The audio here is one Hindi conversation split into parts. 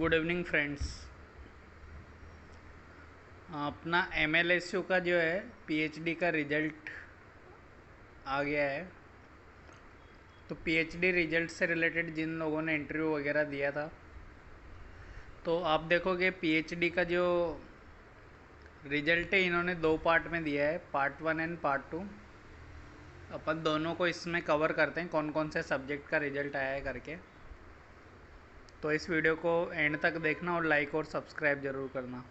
Good evening friends. अपना MLSU का जो है PhD का रिजल्ट आ गया है। तो PhD रिजल्ट से रिलेटेड जिन लोगों ने इंटरव्यू वगैरह दिया था, तो आप देखोगे PhD का जो रिजल्ट है इन्होंने दो पार्ट में दिया है, पार्ट 1 एंड पार्ट 2। अपन दोनों को इसमें कवर करते हैं कौन कौन से सब्जेक्ट का रिजल्ट आया है करके। तो इस वीडियो को एंड तक देखना और लाइक और सब्सक्राइब ज़रूर करना,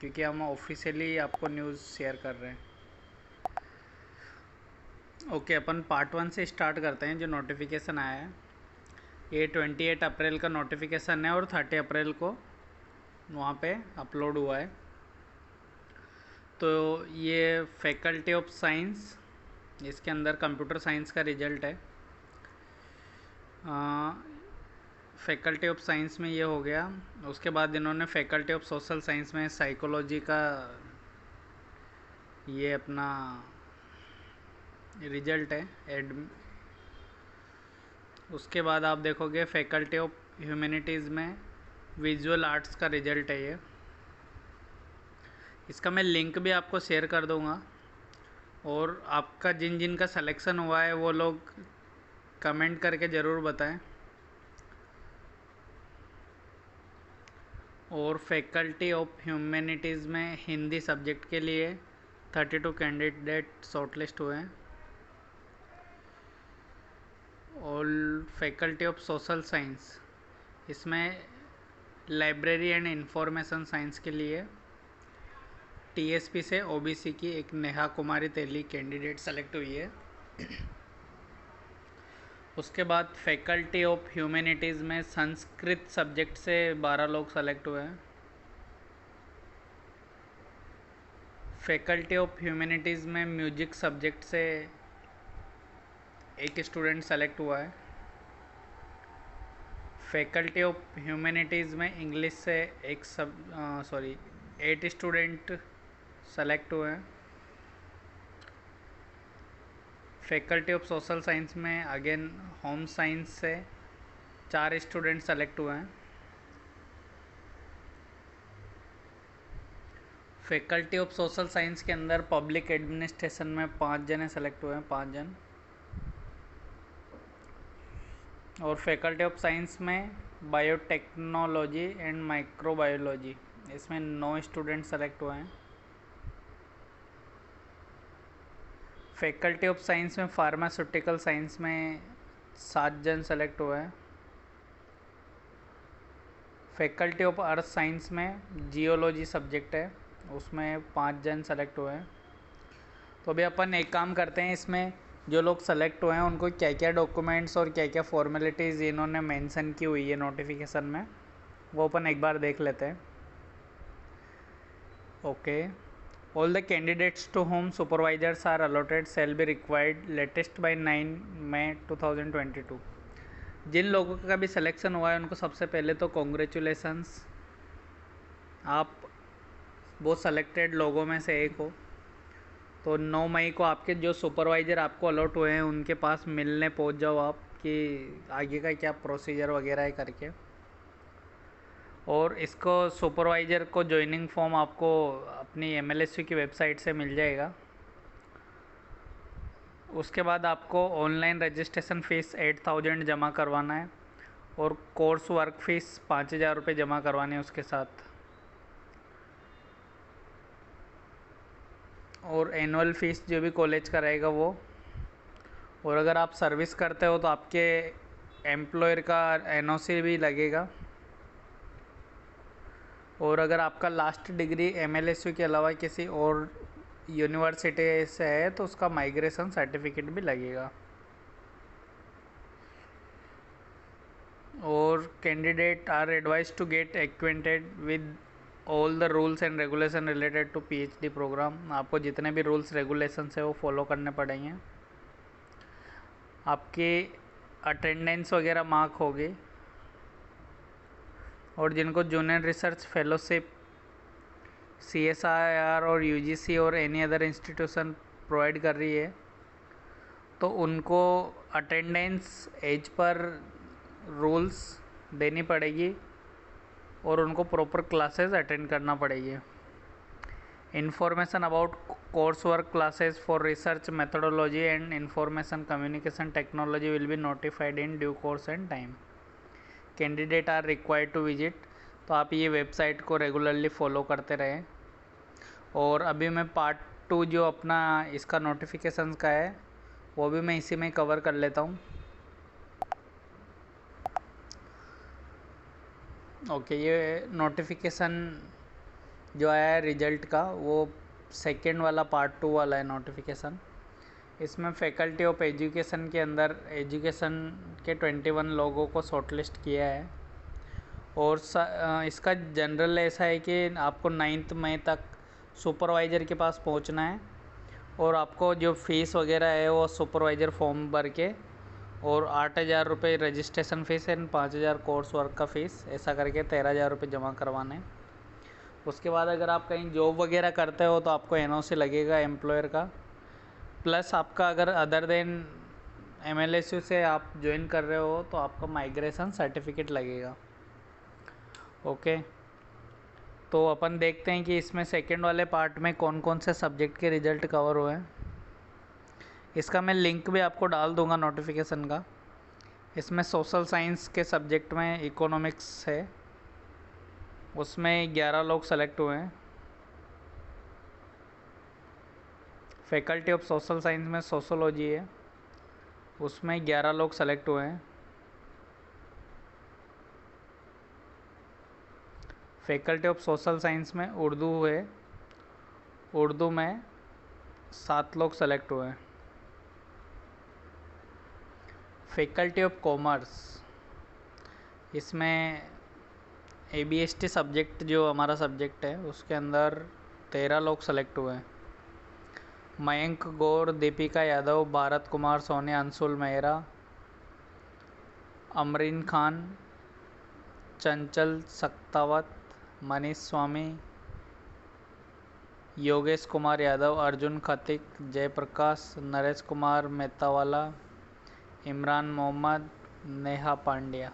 क्योंकि हम ऑफिशियली आपको न्यूज़ शेयर कर रहे हैं। ओके, अपन पार्ट 1 से स्टार्ट करते हैं। जो नोटिफिकेशन आया है ये 28 अप्रैल का नोटिफिकेशन है और 30 अप्रैल को वहाँ पे अपलोड हुआ है। तो ये फैकल्टी ऑफ साइंस, इसके अंदर कंप्यूटर साइंस का रिजल्ट है। फैकल्टी ऑफ साइंस में ये हो गया। उसके बाद इन्होंने फैकल्टी ऑफ सोशल साइंस में साइकोलॉजी का ये अपना रिजल्ट है उसके बाद आप देखोगे फैकल्टी ऑफ ह्यूमैनिटीज़ में विजुअल आर्ट्स का रिजल्ट है ये। इसका मैं लिंक भी आपको शेयर कर दूंगा, और आपका जिन जिन का सिलेक्शन हुआ है वो लोग कमेंट करके ज़रूर बताएं। और फैकल्टी ऑफ ह्यूमैनिटीज़ में हिंदी सब्जेक्ट के लिए 32 कैंडिडेट शॉर्टलिस्ट हुए हैं। और फैकल्टी ऑफ सोशल साइंस, इसमें लाइब्रेरी एंड इंफॉर्मेशन साइंस के लिए TSP से OBC की एक नेहा कुमारी तेली कैंडिडेट सेलेक्ट हुई है। उसके बाद फैकल्टी ऑफ ह्यूमैनिटीज़ में संस्कृत सब्जेक्ट से 12 लोग सेलेक्ट हुए हैं। फैकल्टी ऑफ ह्यूमैनिटीज़ में म्यूजिक सब्जेक्ट से एक स्टूडेंट सेलेक्ट हुआ है। फैकल्टी ऑफ ह्यूमैनिटीज़ में इंग्लिश से 8 स्टूडेंट सेलेक्ट हुए हैं। फैकल्टी ऑफ सोशल साइंस में अगेन होम साइंस से 4 स्टूडेंट सेलेक्ट हुए हैं। फैकल्टी ऑफ सोशल साइंस के अंदर पब्लिक एडमिनिस्ट्रेशन में 5 जने सेलेक्ट हुए हैं, 5 जन। और फैकल्टी ऑफ साइंस में बायोटेक्नोलॉजी एंड माइक्रोबायोलॉजी, इसमें 9 स्टूडेंट सेलेक्ट हुए हैं। फैकल्टी ऑफ साइंस में फार्मास्यूटिकल साइंस में 7 जन सेलेक्ट हुए हैं। फैकल्टी ऑफ अर्थ साइंस में जियोलॉजी सब्जेक्ट है, उसमें 5 जन सेलेक्ट हुए हैं। तो अभी अपन एक काम करते हैं, इसमें जो लोग सेलेक्ट हुए हैं उनको क्या क्या डॉक्यूमेंट्स और क्या क्या फॉर्मेलिटीज़ इन्होंने मेंशन की हुई है नोटिफिकेशन में, वो अपन एक बार देख लेते हैं। Okay, all the candidates to whom supervisors are allotted shall be required latest by 9 May 2022। जिन लोगों का भी सिलेक्शन हुआ है उनको सबसे पहले तो कॉन्ग्रेचुलेसन्स, आप वो सेलेक्टेड लोगों में से एक हो। तो 9 मई को आपके जो सुपरवाइज़र आपको अलॉट हुए हैं उनके पास मिलने पहुंच जाओ आप, कि आगे का क्या प्रोसीजर वगैरह है करके। और इसको सुपरवाइज़र को ज्वाइनिंग फॉर्म आपको अपनी MLSU की वेबसाइट से मिल जाएगा। उसके बाद आपको ऑनलाइन रजिस्ट्रेशन फ़ीस 8000 जमा करवाना है, और कोर्स वर्क फ़ीस 5000 रुपये जमा करवाने हैं उसके साथ। और एनुअल फ़ीस जो भी कॉलेज का रहेगा वो। और अगर आप सर्विस करते हो तो आपके एम्प्लॉयर का NOC भी लगेगा। और अगर आपका लास्ट डिग्री MLSU के अलावा किसी और यूनिवर्सिटी से है तो उसका माइग्रेशन सर्टिफिकेट भी लगेगा। और candidate are advise to get acquainted with all the rules and regulation related to PhD programme. आपको जितने भी रूल्स रेगुलेशंस है वो फॉलो करने पड़ेंगे। आपकी अटेंडेंस वगैरह मार्क होगी। और जिनको जूनियर रिसर्च फेलोशिप CSIR और UGC और एनी अदर इंस्टीट्यूशन प्रोवाइड कर रही है तो उनको अटेंडेंस एज पर रूल्स देनी पड़ेगी। और उनको प्रॉपर क्लासेस अटेंड करना पड़ेगी। Information about course work classes for research methodology and information communication technology will be notified in due course and time. Candidate are required to visit, तो आप ये वेबसाइट को रेगुलरली फॉलो करते रहें। और अभी मैं पार्ट 2 जो अपना इसका नोटिफिकेशन का है वो भी मैं इसी में कवर कर लेता हूँ। ओके, ये नोटिफिकेशन जो आया है रिजल्ट का वो सेकेंड वाला पार्ट 2 वाला है नोटिफिकेशन। इसमें फैकल्टी ऑफ एजुकेशन के अंदर एजुकेशन के 21 लोगों को शॉर्टलिस्ट किया है। और इसका जनरल ऐसा है कि आपको 9 मई तक सुपरवाइज़र के पास पहुंचना है और आपको जो फ़ीस वगैरह है वो सुपरवाइज़र फॉर्म भर के और 8,000 रुपये registration fees and 5,000 course work का फ़ीस, ऐसा करके 13,000 रुपये जमा करवाने। उसके बाद अगर आप कहीं जॉब वगैरह करते हो तो आपको NOC लगेगा एम्प्लॉयर का, प्लस आपका अगर अदर देन MLSU से आप ज्वाइन कर रहे हो तो आपका माइग्रेशन सर्टिफिकेट लगेगा। ओके, तो अपन देखते हैं कि इसमें सेकेंड वाले पार्ट में कौन कौन से सब्जेक्ट के रिज़ल्ट कवर हुए हैं। इसका मैं लिंक भी आपको डाल दूंगा नोटिफिकेशन का। इसमें सोशल साइंस के सब्जेक्ट में इकोनॉमिक्स है, उसमें 11 लोग सेलेक्ट हुए हैं। फैकल्टी ऑफ सोशल साइंस में सोशोलॉजी है, उसमें 11 लोग सेलेक्ट हुए हैं। फैकल्टी ऑफ सोशल साइंस में उर्दू है, उर्दू में 7 लोग सेलेक्ट हुए हैं। फैकल्टी ऑफ कॉमर्स, इसमें ABST सब्जेक्ट जो हमारा सब्जेक्ट है उसके अंदर 13 लोग सेलेक्ट हुए हैं। मयंक गौर, दीपिका यादव, भारत कुमार सोनी, अंशुल मेहरा, अमरीन खान, चंचल सक्तावत, मनीष स्वामी, योगेश कुमार यादव, अर्जुन खतिक, जयप्रकाश, नरेश कुमार मेहतावाला, इमरान मोहम्मद, नेहा पांड्या।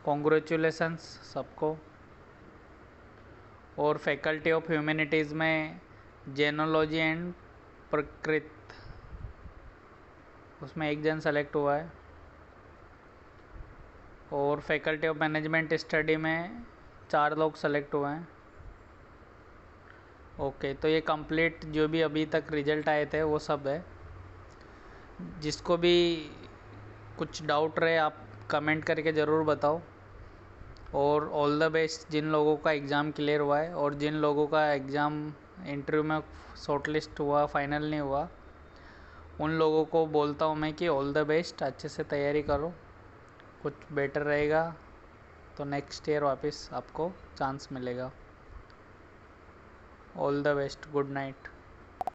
कॉन्ग्रेचुलेसन्स सबको। और फैकल्टी ऑफ ह्यूमैनिटीज़ में जेनोलॉजी एंड प्रकृत, उसमें 1 जन सेलेक्ट हुआ है। और फैकल्टी ऑफ मैनेजमेंट स्टडी में 4 लोग सेलेक्ट हुए हैं। ओके, तो ये कंप्लीट जो भी अभी तक रिजल्ट आए थे वो सब है। जिसको भी कुछ डाउट रहे आप कमेंट करके ज़रूर बताओ। और ऑल द बेस्ट जिन लोगों का एग्ज़ाम क्लियर हुआ है, और जिन लोगों का एग्ज़ाम इंटरव्यू में शॉर्टलिस्ट हुआ, फाइनल नहीं हुआ, उन लोगों को बोलता हूँ मैं कि ऑल द बेस्ट, अच्छे से तैयारी करो, कुछ बेटर रहेगा तो नेक्स्ट ईयर वापस आपको चांस मिलेगा। All the best, good night.